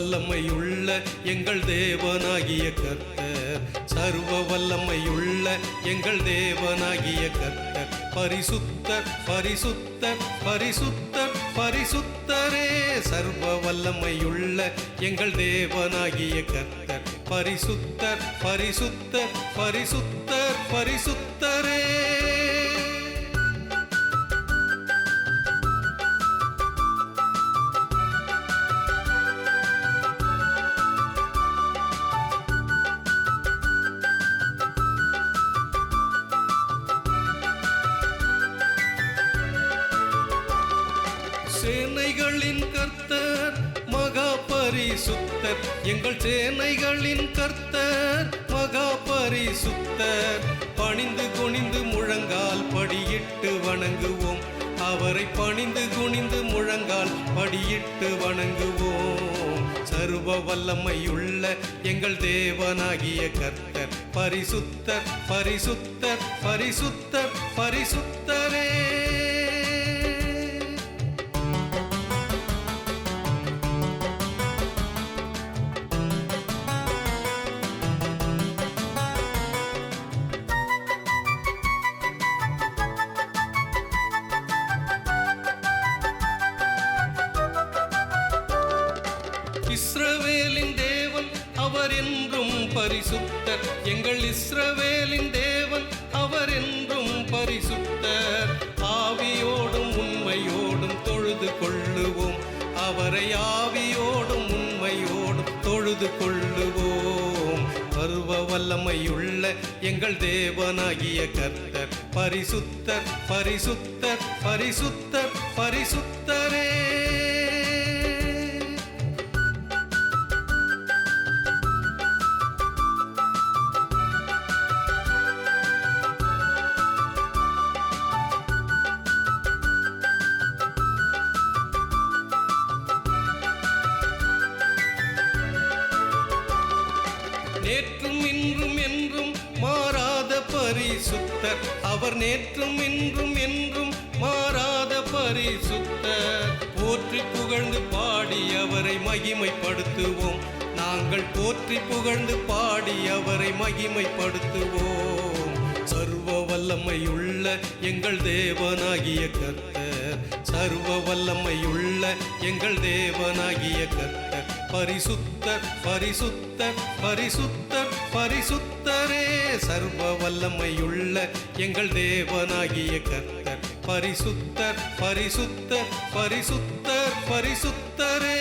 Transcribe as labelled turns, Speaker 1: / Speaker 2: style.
Speaker 1: வல்லமையுள்ள எங்கள் தேவனாகிய கர்த்தர், சர்வ வல்லமையுள்ள எங்கள் தேவனாகிய கர்த்தர், பரிசுத்தர் பரிசுத்தர் பரிசுத்தர் பரிசுத்தரே. சர்வ வல்லமையுள்ள எங்கள் தேவனாகிய கர்த்தர், பரிசுத்தர் பரிசுத்தர் பரிசுத்தர் பரிசுத்தரே. சேனைகளின் கர்த்தர் மகா பரிசுத்தர், எங்கள் சேனைகளின் கர்த்தர் மகா பரிசுத்தர். பணிந்து குனிந்து முழங்கால் படியிட்டு வணங்குவோம், அவரை பணிந்து குனிந்து முழங்கால் படியிட்டு வணங்குவோம். சர்வ வல்லமையுள்ள எங்கள் தேவனாகிய கர்த்தர், பரிசுத்தர் பரிசுத்தர் பரிசுத்தர் பரிசுத்தரே. இஸ்ரவேலின் தேவன் அவர் என்றும் பரிசுத்தர், எங்கள் இஸ்ரவேலின் தேவன் அவர் என்றும் பரிசுத்தர். ஆவியோடும் உண்மையோடும் தொழுது கொள்ளுவோம், அவரை ஆவியோடும் உண்மையோடும் தொழுது கொள்ளுவோம். சர்வ வல்லமையுள்ள எங்கள் தேவனாகிய கர்த்தர், பரிசுத்தர் பரிசுத்தர் பரிசுத்தர் பரிசுத்தரே. நேற்றும் இன்றும் என்றும் மாறாத பரிசுத்தர், அவர் நேற்றும் இன்றும் என்றும் மாறாத பரிசுத்தர். போற்றி புகழ்ந்து பாடி அவரை மகிமைப்படுத்துவோம், நாங்கள் போற்றி புகழ்ந்து பாடி அவரை மகிமைப்படுத்துவோம். சர்வ வல்லமையுள்ள எங்கள் தேவனாகிய கர்த்தர், சர்வ வல்லமையுள்ள எங்கள் தேவனாகிய கர்த்தர், பரிசுத்தர் பரிசுத்தர் பரிசுத்தர் பரிசுத்தரே. சர்வ வல்லமையுள்ள எங்கள் தேவனாகிய கர்த்தர், பரிசுத்தர் பரிசுத்தர் பரிசுத்தர் பரிசுத்தரே.